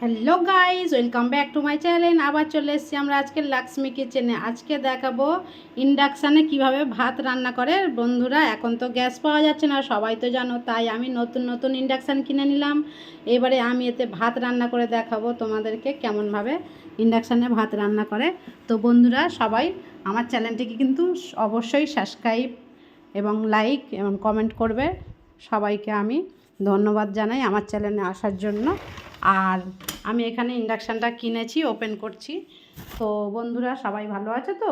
Hello guys, welcome back to my channel. আবার চলে এসেছি আমরা আজকে লাক্সমি কিচেনে। আজকে দেখাবো ইন্ডাকশানে কিভাবে ভাত রান্না করে। বন্ধুরা, এখন তো গ্যাস পাওয়া যাচ্ছে না, সবাই তো জানো, তাই আমি নতুন নতুন ইন্ডাকশান কিনে নিলাম। এবারে আমি এতে ভাত রান্না করে দেখাবো তোমাদেরকে কেমনভাবে ইন্ডাকশানে ভাত রান্না করে। তো বন্ধুরা, সবাই আমার চ্যানেলটিকে কিন্তু অবশ্যই সাবস্ক্রাইব এবং লাইক এবং কমেন্ট করবে। সবাইকে আমি ধন্যবাদ জানাই আমার চ্যানেলে আসার জন্য। আর আমি এখানে ইন্ডাকশানটা কিনেছি, ওপেন করছি। তো বন্ধুরা, সবাই ভালো আছে তো?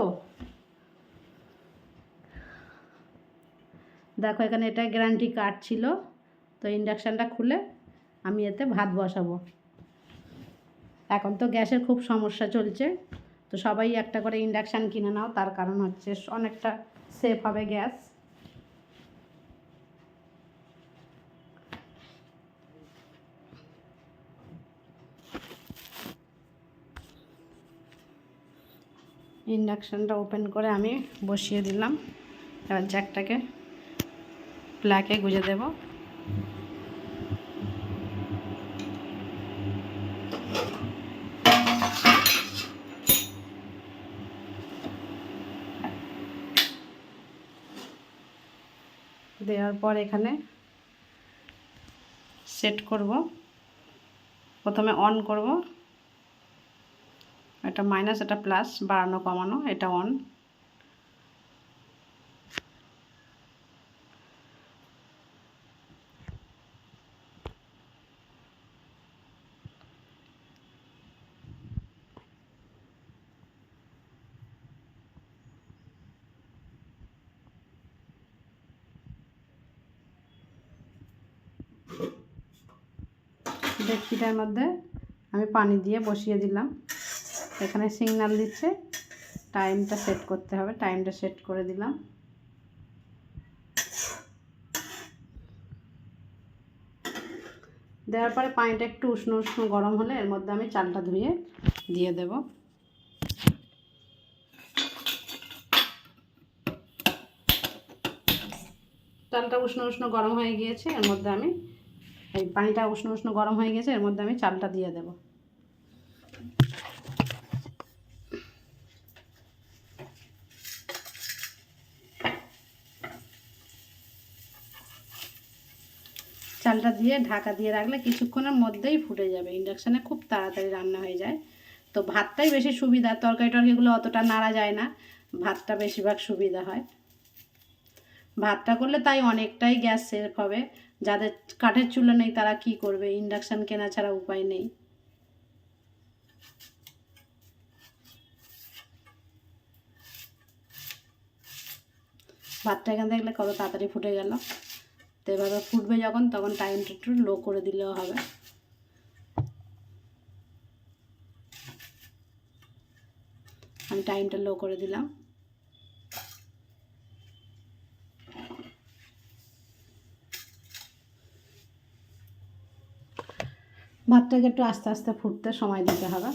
দেখো, এখানে এটা গ্যারান্টি কার্ড ছিল। তো ইন্ডাকশানটা খুলে আমি এতে ভাত বসাবো। এখন তো গ্যাসের খুব সমস্যা চলছে, তো সবাই একটা করে ইন্ডাকশান কিনে নাও, তার কারণ হচ্ছে অনেকটা সেফ হবে গ্যাস। ইন্ডাকশানটা ওপেন করে আমি বসিয়ে দিলাম। এবার জ্যাকটাকে প্লাগে গুঁজে দেব। দেওয়ার পর এখানে সেট করব। প্রথমে অন করব, এটা মাইনাস, এটা প্লাস, বাড়ানো কমানো, এটা অন। ডেকচিটার মধ্যে আমি পানি দিয়ে বসিয়ে দিলাম। এখানে সিগন্যাল দিচ্ছে, টাইমটা সেট করতে হবে। টাইমটা সেট করে দিলাম। দেওয়ার পরে পানিটা একটু উষ্ণ উষ্ণ গরম হলে এর মধ্যে আমি চালটা ধুয়ে দিয়ে দেব। চালটা উষ্ণ উষ্ণ গরম হয়ে গিয়েছে, এর মধ্যে আমি এই পানিটা উষ্ণ উষ্ণ গরম হয়ে গেছে, এর মধ্যে আমি চালটা দিয়ে দেব। চালটা দিয়ে ঢাকা দিয়ে রাখলে কিছুক্ষণের মধ্যেই ফুটে যাবে। ইন্ডাকশানে খুব তাড়াতাড়ি রান্না হয়ে যায়। তো ভাতটাই বেশি সুবিধা, তরকারি টরকারিগুলো অতটা নাড়া যায় না, ভাতটা বেশিরভাগ সুবিধা হয়। ভাতটা করলে তাই অনেকটাই গ্যাস সেভ হবে। যাদের কাঠের চুলা নেই তারা কি করবে, ইন্ডাকশান কেনা ছাড়া উপায় নেই। ভাতটা এখানে দেখলে কত তাড়াতাড়ি ফুটে গেল। তো এভাবে ফুটবে যখন, তখন টাইমটা একটু লো করে দিলেও হবে। আমি টাইমটা লো করে দিলাম। ভাতটাকে একটু আস্তে আস্তে ফুটতে সময় দিতে হবে।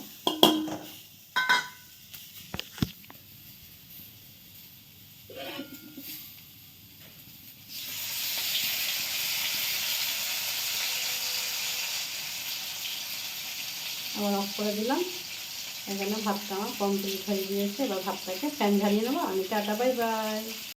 আবার অফ করে দিলাম। এখানে ভাতটা আমার কমপ্লিট হয়ে গিয়েছে। এবার ভাতটাকে ফ্যান ঝারিয়ে নেবো। আমি টাটা, বাই বাই।